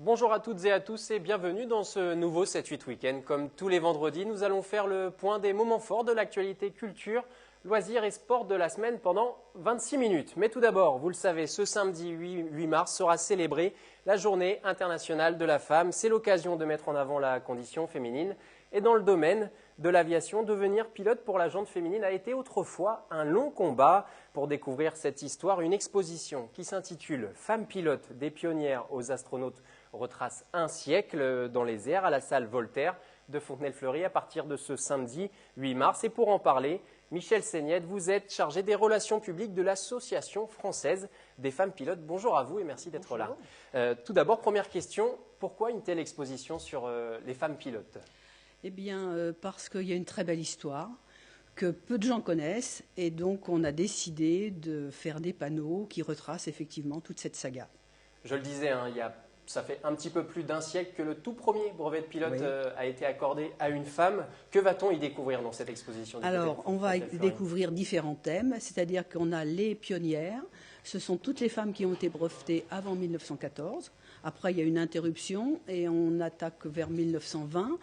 Bonjour à toutes et à tous et bienvenue dans ce nouveau 7-8 Week-end. Comme tous les vendredis, nous allons faire le point des moments forts de l'actualité culture, loisirs et sport de la semaine pendant 26 minutes. Mais tout d'abord, vous le savez, ce samedi 8 mars sera célébrée la Journée internationale de la femme. C'est l'occasion de mettre en avant la condition féminine. Et dans le domaine de l'aviation, devenir pilote pour la jante féminine a été autrefois un long combat. Pour découvrir cette histoire, une exposition qui s'intitule « Femmes pilotes, des pionnières aux astronautes » retrace un siècle dans les airs à la salle Voltaire de Fontenay-le-Fleury à partir de ce samedi 8 mars. Et pour en parler, Michel Seignette, vous êtes chargé des relations publiques de l'Association française des femmes pilotes. Bonjour à vous et merci d'être là. Tout d'abord, première question, pourquoi une telle exposition sur les femmes pilotes ? Eh bien, parce qu'il y a une très belle histoire que peu de gens connaissent et donc on a décidé de faire des panneaux qui retracent effectivement toute cette saga. Je le disais, ça fait un petit peu plus d'un siècle que le tout premier brevet de pilote a été accordé à une femme. Que va-t-on y découvrir dans cette exposition ? Alors, on va y découvrir différents thèmes, c'est-à-dire qu'on a les pionnières. Ce sont toutes les femmes qui ont été brevetées avant 1914. Après, il y a une interruption et on attaque vers 1920.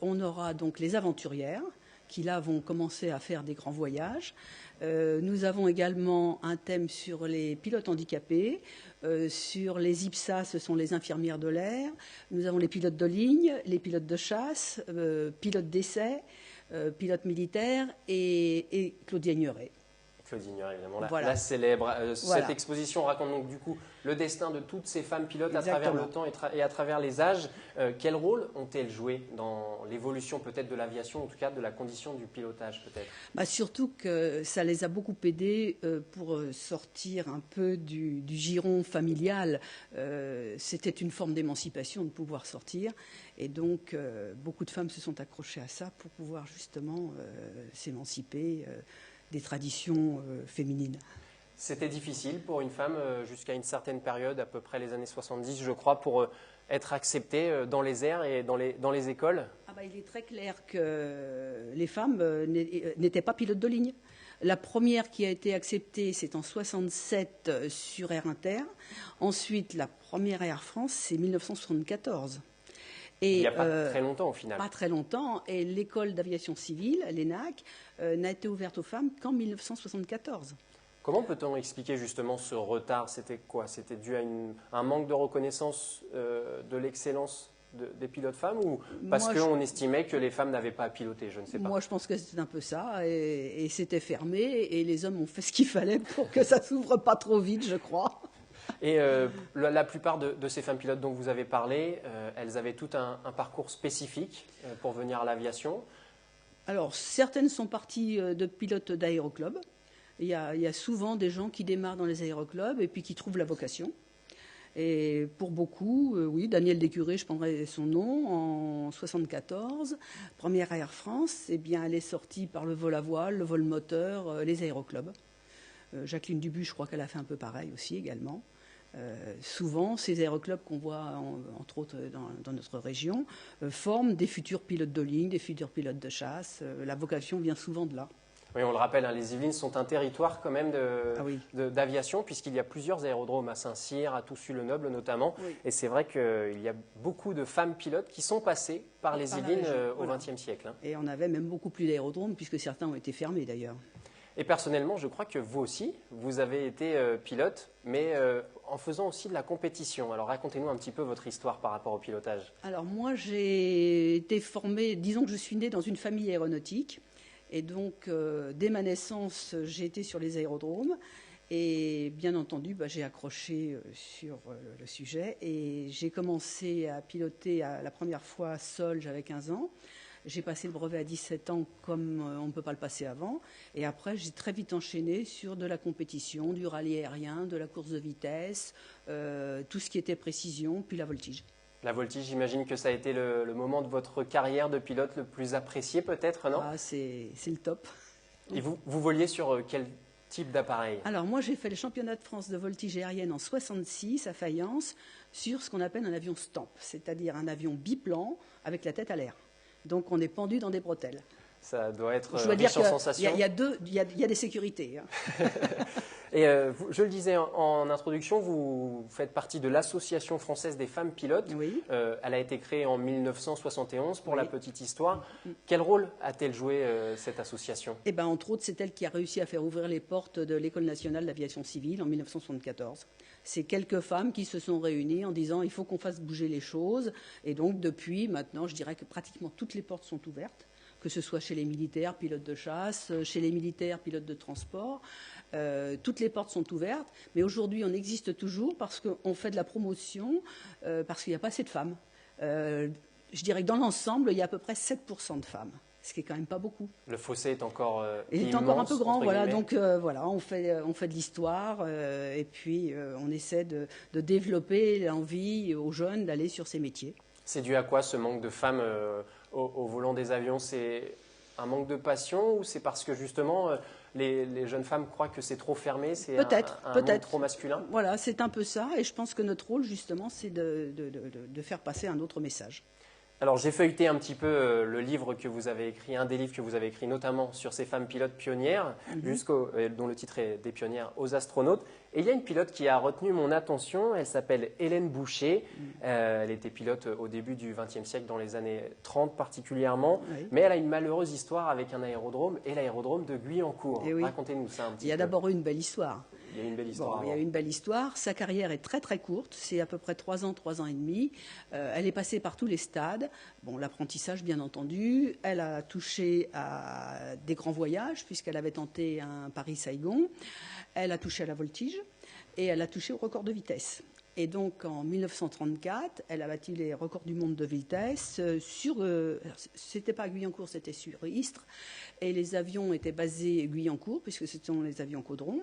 On aura donc les aventurières qui, là, vont commencer à faire des grands voyages. Nous avons également un thème sur les pilotes handicapés. Sur les IPSA, ce sont les infirmières de l'air. Nous avons les pilotes de ligne, les pilotes de chasse, pilotes d'essai, pilotes militaires et Claudia Ignoret. Claudine, évidemment, voilà. la célèbre. Voilà. Cette exposition raconte donc du coup le destin de toutes ces femmes pilotes à travers le temps et à travers les âges. Quel rôle ont-elles joué dans l'évolution peut-être de l'aviation, en tout cas de la condition du pilotage peut-être ? Surtout que ça les a beaucoup aidées pour sortir un peu du giron familial. C'était une forme d'émancipation de pouvoir sortir. Et donc, beaucoup de femmes se sont accrochées à ça pour pouvoir justement s'émanciper des traditions féminines. C'était difficile pour une femme jusqu'à une certaine période, à peu près les années 70, je crois, pour être acceptée dans les airs et dans les écoles ? Il est très clair que les femmes n'étaient pas pilotes de ligne. La première qui a été acceptée, c'est en 67 sur Air Inter. Ensuite, la première Air France, c'est 1974. Et il n'y a pas très longtemps au final. Pas très longtemps. Et l'école d'aviation civile, l'ENAC, n'a été ouverte aux femmes qu'en 1974. Comment peut-on expliquer justement ce retard ? C'était quoi ? C'était dû à un manque de reconnaissance de l'excellence des pilotes femmes ou parce qu'on estimait que les femmes n'avaient pas à piloter ? Je ne sais pas. Moi, je pense que c'était un peu ça. Et c'était fermé. Et les hommes ont fait ce qu'il fallait pour que ça ne s'ouvre pas trop vite, je crois. Et la plupart de ces femmes pilotes dont vous avez parlé, elles avaient tout un parcours spécifique pour venir à l'aviation. Alors, certaines sont parties de pilotes d'aéroclub. Il y a souvent des gens qui démarrent dans les aéroclubs et puis qui trouvent la vocation. Et pour beaucoup, oui, Danielle Décuré, je prendrai son nom, en 1974, première Air France, elle est sortie par le vol à voile, le vol moteur, les aéroclubs. Jacqueline Dubu, je crois qu'elle a fait un peu pareil aussi également. Souvent, ces aéroclubs qu'on voit, entre autres dans notre région, forment des futurs pilotes de ligne, des futurs pilotes de chasse. La vocation vient souvent de là. Oui, on le rappelle, les Yvelines sont un territoire quand même d'aviation, puisqu'il y a plusieurs aérodromes à Saint-Cyr, à Toussus-le-Noble notamment. Oui. Et c'est vrai qu'il y a beaucoup de femmes pilotes qui sont passées par les Yvelines au XXe siècle. Et on avait même beaucoup plus d'aérodromes, puisque certains ont été fermés d'ailleurs. Et personnellement, je crois que vous aussi, vous avez été pilote, mais en faisant aussi de la compétition. Alors racontez-nous un petit peu votre histoire par rapport au pilotage. Alors moi, j'ai été formée, disons que je suis née dans une famille aéronautique. Et donc, dès ma naissance, j'ai été sur les aérodromes. Et bien entendu, j'ai accroché sur le sujet. Et j'ai commencé à piloter la première fois seule, j'avais 15 ans. J'ai passé le brevet à 17 ans comme on ne peut pas le passer avant. Et après, j'ai très vite enchaîné sur de la compétition, du rallye aérien, de la course de vitesse, tout ce qui était précision, puis la voltige. La voltige, j'imagine que ça a été le moment de votre carrière de pilote le plus apprécié peut-être, non ? C'est le top. Et vous voliez sur quel type d'appareil ? Alors moi, j'ai fait le championnat de France de voltige aérienne en 1966 à Fayence sur ce qu'on appelle un avion stamp, c'est-à-dire un avion biplan avec la tête à l'air. Donc on est pendu dans des bretelles. Ça doit être riche en sensations. Il y a des sécurités. Et je le disais en introduction, vous faites partie de l'Association française des femmes pilotes. Oui. Elle a été créée en 1971 pour Oui. la petite histoire. Quel rôle a-t-elle joué cette association? Eh ben, entre autres, c'est elle qui a réussi à faire ouvrir les portes de l'École nationale d'aviation civile en 1974. C'est quelques femmes qui se sont réunies en disant il faut qu'on fasse bouger les choses. Et donc, depuis maintenant, je dirais que pratiquement toutes les portes sont ouvertes, que ce soit chez les militaires, pilotes de chasse, chez les militaires, pilotes de transport. Toutes les portes sont ouvertes. Mais aujourd'hui, on existe toujours parce qu'on fait de la promotion, parce qu'il n'y a pas assez de femmes. Je dirais que dans l'ensemble, il y a à peu près 7% de femmes, ce qui est quand même pas beaucoup. Le fossé est encore Il est immense, encore un peu grand, entre voilà. guillemets. Donc voilà, on fait de l'histoire et puis on essaie de développer l'envie aux jeunes d'aller sur ces métiers. C'est dû à quoi ce manque de femmes au volant des avions? C'est un manque de passion ou c'est parce que justement les jeunes femmes croient que c'est trop fermé, c'est un monde trop masculin? Voilà, c'est un peu ça et je pense que notre rôle justement c'est de faire passer un autre message. Alors j'ai feuilleté un petit peu le livre que vous avez écrit, un des livres que vous avez écrit notamment sur ces femmes pilotes pionnières, dont le titre est Des pionnières aux astronautes. Et il y a une pilote qui a retenu mon attention, elle s'appelle Hélène Boucher. Elle était pilote au début du XXe siècle, dans les années 30 particulièrement, mais elle a une malheureuse histoire avec un aérodrome et l'aérodrome de Guyancourt. Oui. Racontez-nous ça un petit peu. Il y a d'abord eu une belle histoire. Il y a une belle histoire. Bon, il y a une belle histoire. Sa carrière est très très courte, c'est à peu près 3 ans et demi. Elle est passée par tous les stades. Bon, l'apprentissage bien entendu. Elle a touché à des grands voyages puisqu'elle avait tenté un Paris-Saigon. Elle a touché à la voltige et elle a touché au record de vitesse. Et donc en 1934, elle a battu les records du monde de vitesse c'était pas à Guyancourt, c'était sur Istres. Et les avions étaient basés à Guyancourt puisque ce sont les avions Caudron.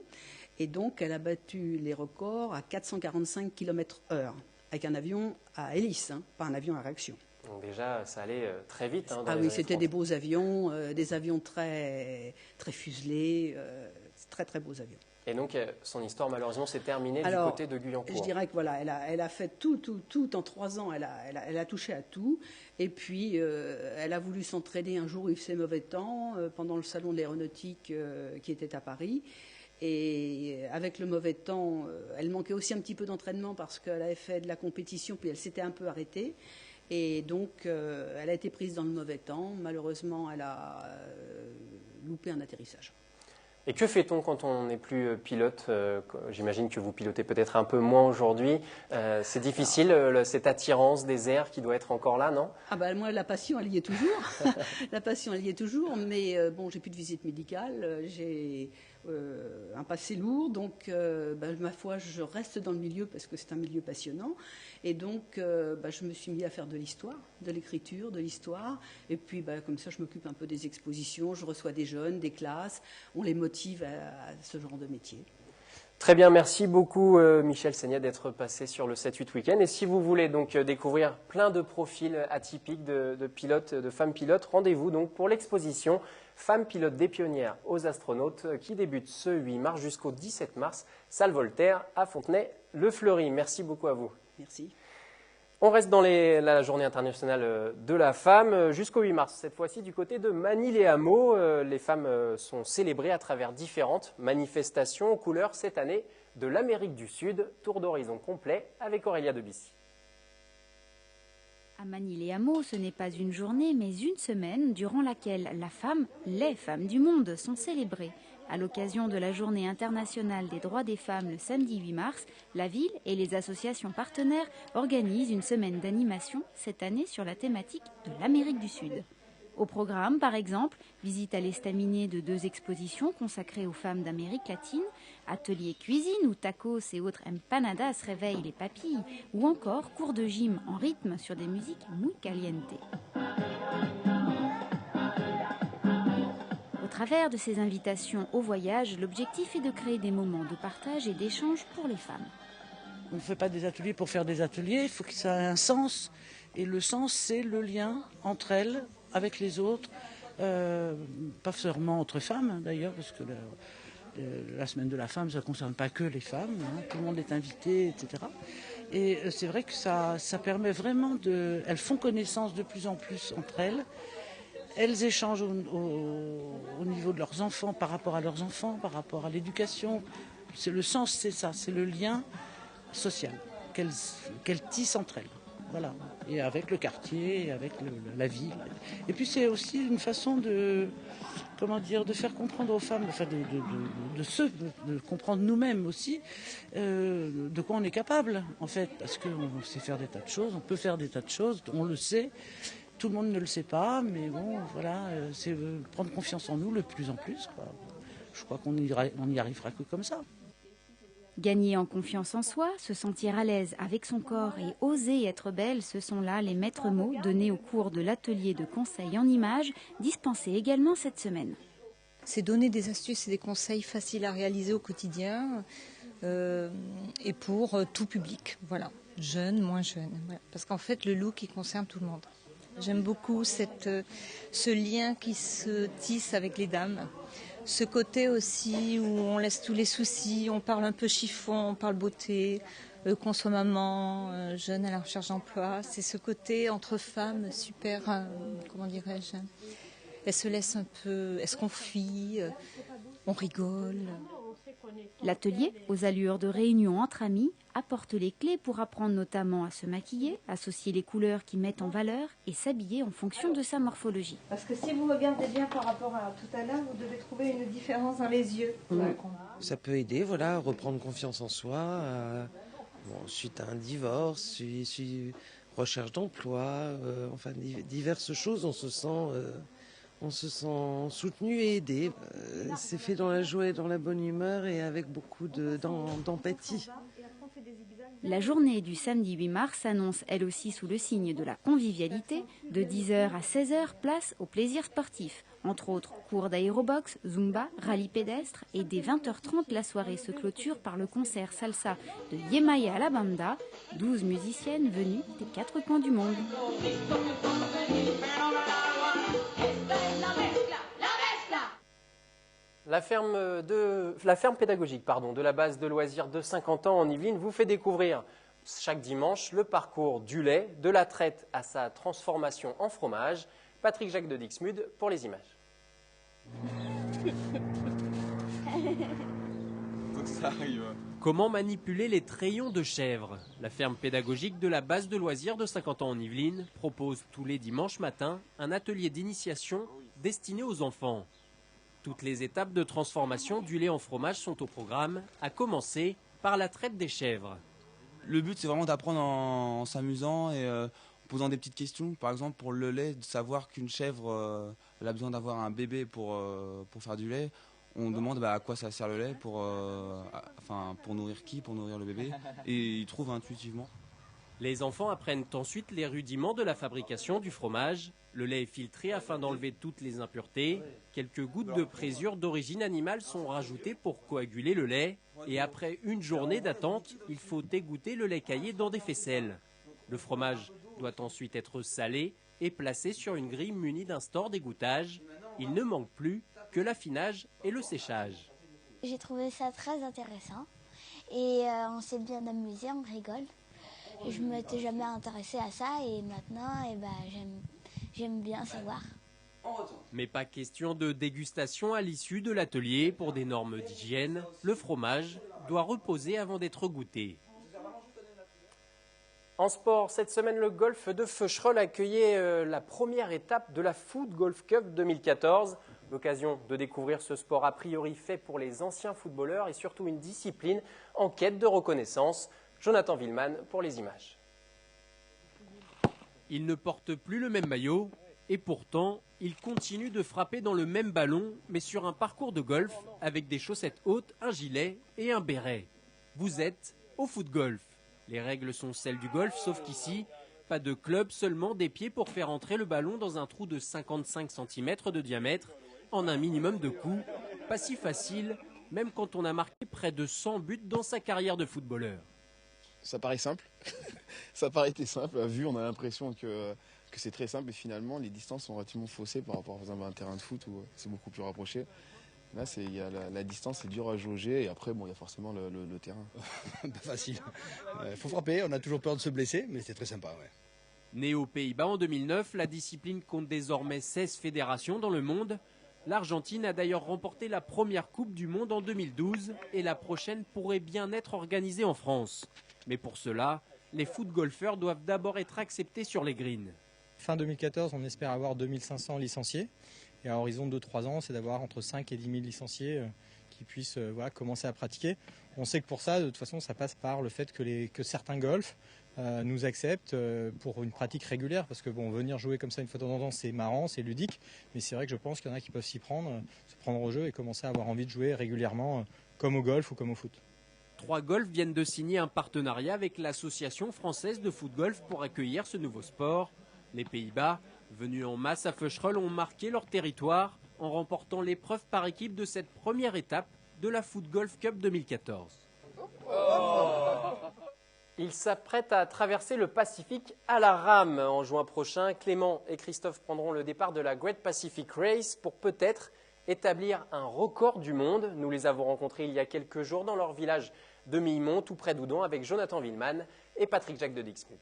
Et donc, elle a battu les records à 445 km/h, avec un avion à hélice, pas un avion à réaction. Donc déjà, ça allait très vite. Dans ah les oui, années c'était 30. des beaux avions, des avions très, très fuselés, très très beaux avions. Et donc, son histoire, malheureusement, s'est terminée du côté de Guyancourt. Je dirais que voilà, elle a fait tout en 3 ans, elle a touché à tout. Et puis, elle a voulu s'entraîner un jour où il faisait mauvais temps, pendant le salon de l'aéronautique qui était à Paris. Et avec le mauvais temps, elle manquait aussi un petit peu d'entraînement parce qu'elle avait fait de la compétition, puis elle s'était un peu arrêtée. Et donc, elle a été prise dans le mauvais temps. Malheureusement, elle a loupé un atterrissage. Et que fait-on quand on n'est plus pilote? J'imagine que vous pilotez peut-être un peu moins aujourd'hui. C'est difficile, cette attirance des airs qui doit être encore là, non? Ah ben moi, la passion, elle y est toujours. La passion, elle y est toujours. Mais bon, j'ai plus de visite médicale. J'ai un passé lourd. Donc, ma foi, je reste dans le milieu parce que c'est un milieu passionnant. Et donc, je me suis mis à faire de l'histoire, de l'écriture, de l'histoire. Et puis, comme ça, je m'occupe un peu des expositions. Je reçois des jeunes, des classes. On les motive à ce genre de métier. Très bien, merci beaucoup Michel Seignet d'être passé sur le 7-8 Week-end. Et si vous voulez donc découvrir plein de profils atypiques de pilotes, de femmes pilotes, rendez-vous donc pour l'exposition Femmes pilotes des pionnières aux astronautes qui débute ce 8 mars jusqu'au 17 mars, salle Voltaire à Fontenay-le-Fleury. Merci beaucoup à vous. Merci. On reste dans la journée internationale de la femme jusqu'au 8 mars. Cette fois-ci, du côté de Magny-les-Hameaux, les femmes sont célébrées à travers différentes manifestations aux couleurs cette année de l'Amérique du Sud. Tour d'horizon complet avec Aurélia Debissy. À Magny-les-Hameaux, ce n'est pas une journée, mais une semaine durant laquelle les femmes du monde sont célébrées. À l'occasion de la Journée internationale des droits des femmes le samedi 8 mars, la ville et les associations partenaires organisent une semaine d'animation cette année sur la thématique de l'Amérique du Sud. Au programme, par exemple, visite à l'estaminet de 2 expositions consacrées aux femmes d'Amérique latine, ateliers cuisine où tacos et autres empanadas réveillent les papilles, ou encore cours de gym en rythme sur des musiques muy caliente. Au travers de ces invitations au voyage, l'objectif est de créer des moments de partage et d'échange pour les femmes. On ne fait pas des ateliers pour faire des ateliers, il faut que ça ait un sens. Et le sens, c'est le lien entre elles, avec les autres, pas seulement entre femmes d'ailleurs, parce que la semaine de la femme, ça ne concerne pas que les femmes, tout le monde est invité, etc. Et c'est vrai que ça permet vraiment elles font connaissance de plus en plus entre elles. Elles échangent au niveau de leurs enfants, par rapport à leurs enfants, par rapport à l'éducation, le sens, c'est ça, c'est le lien social qu'elles tissent entre elles. Voilà. Et avec le quartier, et avec la ville. Et puis c'est aussi une façon de faire comprendre aux femmes, enfin de comprendre nous-mêmes aussi, de quoi on est capable, en fait. Parce qu'on sait faire des tas de choses, on peut faire des tas de choses, on le sait. Tout le monde ne le sait pas, mais bon, voilà, c'est prendre confiance en nous de plus en plus, quoi. Je crois qu'on n'y arrivera que comme ça. Gagner en confiance en soi, se sentir à l'aise avec son corps et oser être belle, ce sont là les maîtres mots donnés au cours de l'atelier de conseil en images, dispensé également cette semaine. C'est donner des astuces et des conseils faciles à réaliser au quotidien et pour tout public, voilà, jeune, moins jeune. Voilà. Parce qu'en fait, le look, il concerne tout le monde. J'aime beaucoup ce lien qui se tisse avec les dames. Ce côté aussi où on laisse tous les soucis, on parle un peu chiffon, on parle beauté, qu'on soit maman, jeune à la recherche d'emploi. C'est ce côté entre femmes super, comment dirais-je, elles se laissent un peu, elles se confient, on rigole. L'atelier, aux allures de réunion entre amis, apporte les clés pour apprendre notamment à se maquiller, associer les couleurs qui mettent en valeur et s'habiller en fonction de sa morphologie. Parce que si vous regardez bien par rapport à tout à l'heure, vous devez trouver une différence dans les yeux. Ça peut aider, voilà, à reprendre confiance en soi, suite à un divorce, recherche d'emploi, enfin diverses choses, on se sent soutenu et aidé. C'est fait dans la joie et dans la bonne humeur et avec beaucoup d'empathie. La journée du samedi 8 mars s'annonce elle aussi sous le signe de la convivialité. De 10h à 16h, place au plaisir sportif. Entre autres, cours d'aérobox, zumba, rallye pédestre. Et dès 20h30, la soirée se clôture par le concert salsa de Yemaya à la Banda, 12 musiciennes venues des 4 coins du monde. La ferme pédagogique de la base de loisirs de Saint-Quentin en Yvelines vous fait découvrir chaque dimanche le parcours du lait, de la traite à sa transformation en fromage. Patrick Jacques de Dixmude pour les images. Comment manipuler les trayons de chèvre? La ferme pédagogique de la base de loisirs de Saint-Quentin en Yvelines propose tous les dimanches matins un atelier d'initiation destiné aux enfants. Toutes les étapes de transformation du lait en fromage sont au programme, à commencer par la traite des chèvres. Le but, c'est vraiment d'apprendre en s'amusant et en posant des petites questions. Par exemple, pour le lait, de savoir qu'une chèvre elle a besoin d'avoir un bébé pour faire du lait. On demande à quoi ça sert le lait, pour nourrir qui, pour nourrir le bébé. Et ils trouvent intuitivement. Les enfants apprennent ensuite les rudiments de la fabrication du fromage. Le lait est filtré afin d'enlever toutes les impuretés. Quelques gouttes de présure d'origine animale sont rajoutées pour coaguler le lait. Et après une journée d'attente, il faut égoutter le lait caillé dans des faisselles. Le fromage doit ensuite être salé et placé sur une grille munie d'un store d'égouttage. Il ne manque plus que l'affinage et le séchage. J'ai trouvé ça très intéressant et on s'est bien amusé, on rigole. Je ne m'étais jamais intéressée à ça et maintenant j'aime bien savoir. Mais pas question de dégustation à l'issue de l'atelier. Pour des normes d'hygiène, le fromage doit reposer avant d'être goûté. En sport, cette semaine, le golf de Feucherolles accueillait la première étape de la Foot Golf Cup 2014. L'occasion de découvrir ce sport a priori fait pour les anciens footballeurs et surtout une discipline en quête de reconnaissance. Jonathan Villeman pour les images. Il ne porte plus le même maillot et pourtant, il continue de frapper dans le même ballon, mais sur un parcours de golf avec des chaussettes hautes, un gilet et un béret. Vous êtes au foot golf. Les règles sont celles du golf, sauf qu'ici, pas de club, seulement des pieds pour faire entrer le ballon dans un trou de 55 cm de diamètre en un minimum de coups. Pas si facile, même quand on a marqué près de 100 buts dans sa carrière de footballeur. Ça paraît simple, ça paraît simple, à vue on a l'impression que c'est très simple et finalement les distances sont relativement faussées par rapport à un terrain de foot où c'est beaucoup plus rapproché. Là la distance est dure à jauger et après il y a forcément le terrain. Pas facile, il faut frapper, on a toujours peur de se blesser mais c'est très sympa. Ouais. Né aux Pays-Bas en 2009, la discipline compte désormais 16 fédérations dans le monde. L'Argentine a d'ailleurs remporté la première Coupe du Monde en 2012 et la prochaine pourrait bien être organisée en France. Mais pour cela, les footgolfeurs doivent d'abord être acceptés sur les greens. Fin 2014, on espère avoir 2500 licenciés. Et à horizon de 2-3 ans, c'est d'avoir entre 5 et 10 000 licenciés qui puissent commencer à pratiquer. On sait que pour ça, de toute façon, ça passe par le fait que certains golfs nous acceptent pour une pratique régulière. Parce que venir jouer comme ça une fois de temps en temps, c'est marrant, c'est ludique. Mais c'est vrai que je pense qu'il y en a qui peuvent s'y prendre, se prendre au jeu et commencer à avoir envie de jouer régulièrement, comme au golf ou comme au foot. 3 Golf viennent de signer un partenariat avec l'Association française de foot-golf pour accueillir ce nouveau sport. Les Pays-Bas, venus en masse à Feucherolles, ont marqué leur territoire en remportant l'épreuve par équipe de cette première étape de la Foot Golf Cup 2014. Ils s'apprêtent à traverser le Pacifique à la rame. En juin prochain, Clément et Christophe prendront le départ de la Great Pacific Race pour peut-être établir un record du monde. Nous les avons rencontrés il y a quelques jours dans leur village de Millemont, tout près d'Oudon, avec Jonathan Villeman et Patrick Jacques de Dixmude.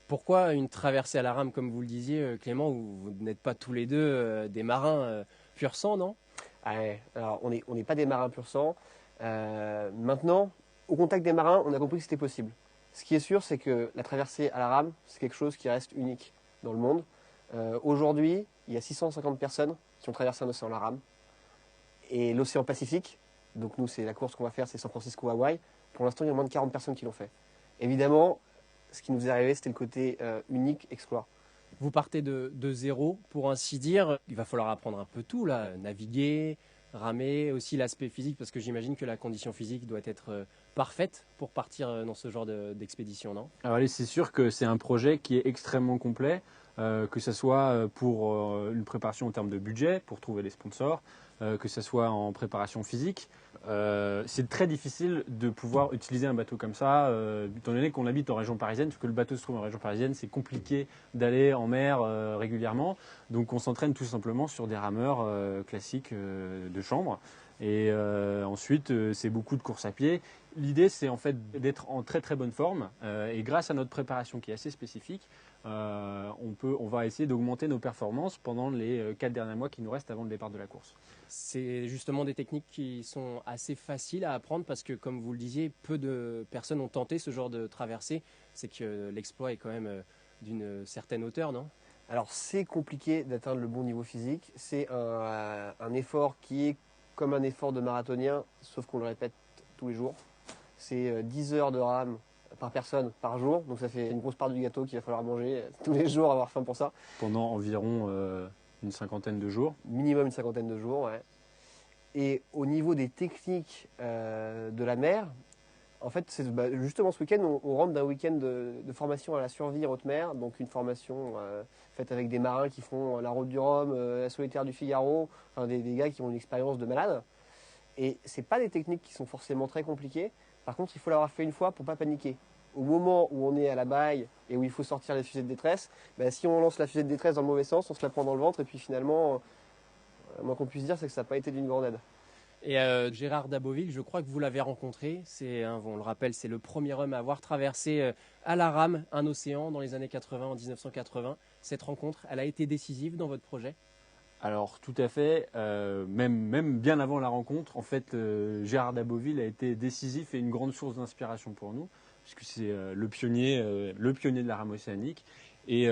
Pourquoi une traversée à la rame, comme vous le disiez, Clément? Vous n'êtes pas tous les deux des marins pur sang, non? Alors, on n'est pas des marins pur sang. Maintenant, au contact des marins, on a compris que c'était possible. Ce qui est sûr, c'est que la traversée à la rame, c'est quelque chose qui reste unique dans le monde. Aujourd'hui, il y a 650 personnes qui ont traversé un océan à la rame. Et l'océan Pacifique, donc nous, c'est la course qu'on va faire, c'est San Francisco, Hawaï. Pour l'instant, il y a moins de 40 personnes qui l'ont fait. Évidemment, ce qui nous est arrivé, c'était le côté unique, exploit. Vous partez de zéro, pour ainsi dire. Il va falloir apprendre un peu tout, là. Naviguer, ramer, aussi l'aspect physique, parce que j'imagine que la condition physique doit être parfaite pour partir dans ce genre d'expédition, non? Alors allez, c'est sûr que c'est un projet qui est extrêmement complet, que ce soit pour une préparation en termes de budget, pour trouver les sponsors, que ce soit en préparation physique. C'est très difficile de pouvoir utiliser un bateau comme ça, étant donné qu'on habite en région parisienne, parce que le bateau se trouve en région parisienne, c'est compliqué d'aller en mer régulièrement. Donc on s'entraîne tout simplement sur des rameurs classiques de chambre. Et ensuite, c'est beaucoup de course à pied. L'idée, c'est en fait d'être en très très bonne forme. Et grâce à notre préparation qui est assez spécifique, on va essayer d'augmenter nos performances pendant les 4 derniers mois qui nous restent avant le départ de la course. C'est justement des techniques qui sont assez faciles à apprendre parce que, comme vous le disiez, peu de personnes ont tenté ce genre de traversée. C'est que l'exploit est quand même d'une certaine hauteur, non? Alors, c'est compliqué d'atteindre le bon niveau physique. C'est un effort qui est comme un effort de marathonien, sauf qu'on le répète tous les jours. C'est 10 heures de rame par personne par jour, donc ça fait une grosse part du gâteau qu'il va falloir manger tous les jours, avoir faim pour ça. Pendant environ une cinquantaine de jours. Minimum une cinquantaine de jours, ouais. Et au niveau des techniques de la mer, en fait, justement ce week-end, on rentre d'un week-end de formation à la survie en haute mer, donc une formation faite avec des marins qui font la route du Rhum, la solitaire du Figaro, enfin des gars qui ont une expérience de malade. Et c'est pas des techniques qui sont forcément très compliquées. Par contre, il faut l'avoir fait une fois pour pas paniquer. Au moment où on est à la baille et où il faut sortir les fusées de détresse, si on lance la fusée de détresse dans le mauvais sens, on se la prend dans le ventre et puis finalement, moins qu'on puisse dire, c'est que ça n'a pas été d'une grande aide. Et Gérard Daboville, je crois que vous l'avez rencontré. On le rappelle, c'est le premier homme à avoir traversé à la rame un océan dans les années 80, en 1980. Cette rencontre, elle a été décisive dans votre projet? Alors tout à fait, même bien avant la rencontre, en fait, Gérard Daboville a été décisif et une grande source d'inspiration pour nous, puisque c'est le pionnier de la rame océanique. Et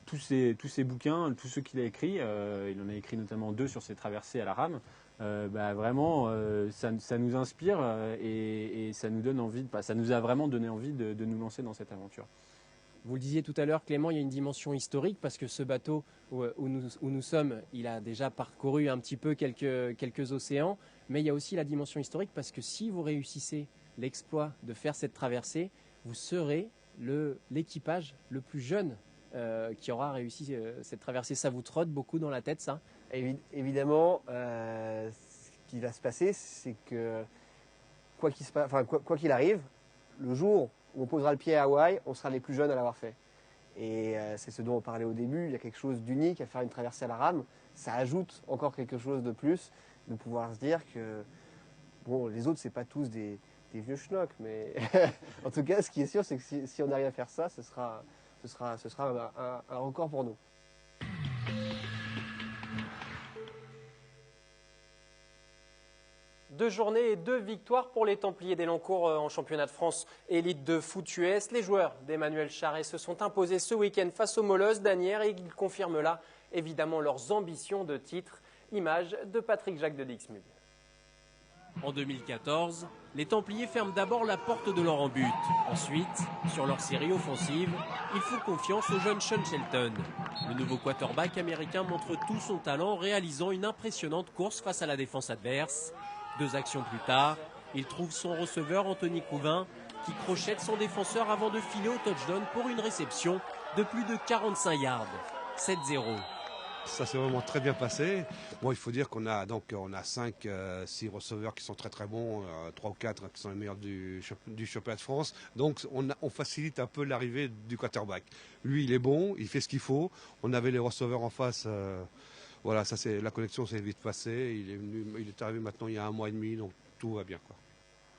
tous ces bouquins, tous ceux qu'il a écrits, il en a écrit notamment 2 sur ses traversées à la rame, vraiment ça nous inspire et ça nous donne envie, ça nous a vraiment donné envie de nous lancer dans cette aventure. Vous le disiez tout à l'heure, Clément, il y a une dimension historique parce que ce bateau où nous sommes, il a déjà parcouru un petit peu quelques océans, mais il y a aussi la dimension historique parce que si vous réussissez l'exploit de faire cette traversée, vous serez l'équipage le plus jeune qui aura réussi cette traversée. Ça vous trotte beaucoup dans la tête, ça? Évidemment, ce qui va se passer, c'est que quoi qu'il arrive, le jour où on posera le pied à Hawaï, on sera les plus jeunes à l'avoir fait. Et c'est ce dont on parlait au début, il y a quelque chose d'unique à faire une traversée à la rame. Ça ajoute encore quelque chose de plus, de pouvoir se dire que bon, les autres, c'est pas tous des vieux schnocks, mais en tout cas, ce qui est sûr, c'est que si on arrive à faire ça, ce sera un record pour nous. 2 journées et 2 victoires pour les Templiers d'Elancourt en championnat de France élite de foot US. Les joueurs d'Emmanuel Charret se sont imposés ce week-end face aux Molosses d'Asnières et ils confirment là évidemment leurs ambitions de titre. Image de Patrick Jacques de Dixmude. En 2014, les Templiers ferment d'abord la porte de leur but. Ensuite, sur leur série offensive, ils font confiance au jeune Sean Shelton. Le nouveau quarterback américain montre tout son talent en réalisant une impressionnante course face à la défense adverse. 2 actions plus tard, il trouve son receveur Anthony Couvin qui crochette son défenseur avant de filer au touchdown pour une réception de plus de 45 yards. 7-0. Ça s'est vraiment très bien passé. Bon, il faut dire qu'on a 5-6 receveurs qui sont très très bons, 3 ou 4 qui sont les meilleurs du championnat de France. Donc on facilite un peu l'arrivée du quarterback. Lui, il est bon, il fait ce qu'il faut. On avait les receveurs en face. Voilà, ça c'est la connexion s'est vite passée. Il est arrivé maintenant il y a 1 mois et demi, donc tout va bien, quoi.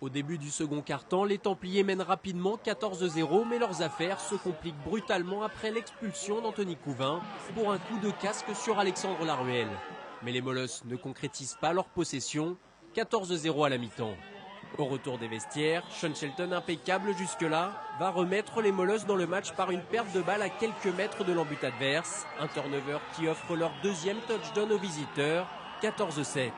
Au début du second quart-temps, les Templiers mènent rapidement 14-0, mais leurs affaires se compliquent brutalement après l'expulsion d'Anthony Couvin pour un coup de casque sur Alexandre Laruelle. Mais les Molosses ne concrétisent pas leur possession, 14-0 à la mi-temps. Au retour des vestiaires, Sean Shelton, impeccable jusque-là, va remettre les Molosses dans le match par une perte de balle à quelques mètres de l'embut adverse. Un turnover qui offre leur 2e touchdown aux visiteurs, 14-7.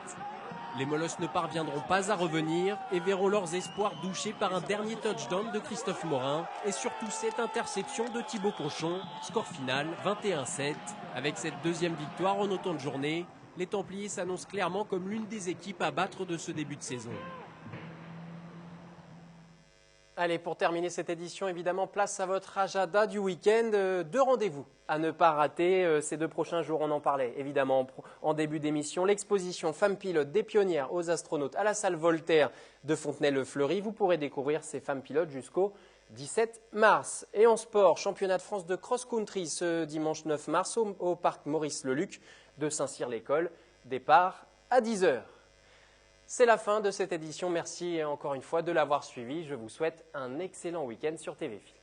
Les Molosses ne parviendront pas à revenir et verront leurs espoirs douchés par un dernier touchdown de Christophe Morin et surtout cette interception de Thibaut Conchon. Score final 21-7. Avec cette 2e victoire en autant de journées, les Templiers s'annoncent clairement comme l'une des équipes à battre de ce début de saison. Allez, pour terminer cette édition, évidemment, place à votre agenda du week-end. 2 rendez-vous à ne pas rater ces 2 prochains jours. On en parlait évidemment en début d'émission. L'exposition Femmes pilotes des pionnières aux astronautes à la salle Voltaire de Fontenay-le-Fleury. Vous pourrez découvrir ces femmes pilotes jusqu'au 17 mars. Et en sport, championnat de France de cross-country ce dimanche 9 mars au parc Maurice-Leluc de Saint-Cyr-l'École. Départ à 10h. C'est la fin de cette édition. Merci encore une fois de l'avoir suivi. Je vous souhaite un excellent week-end sur TV Fit.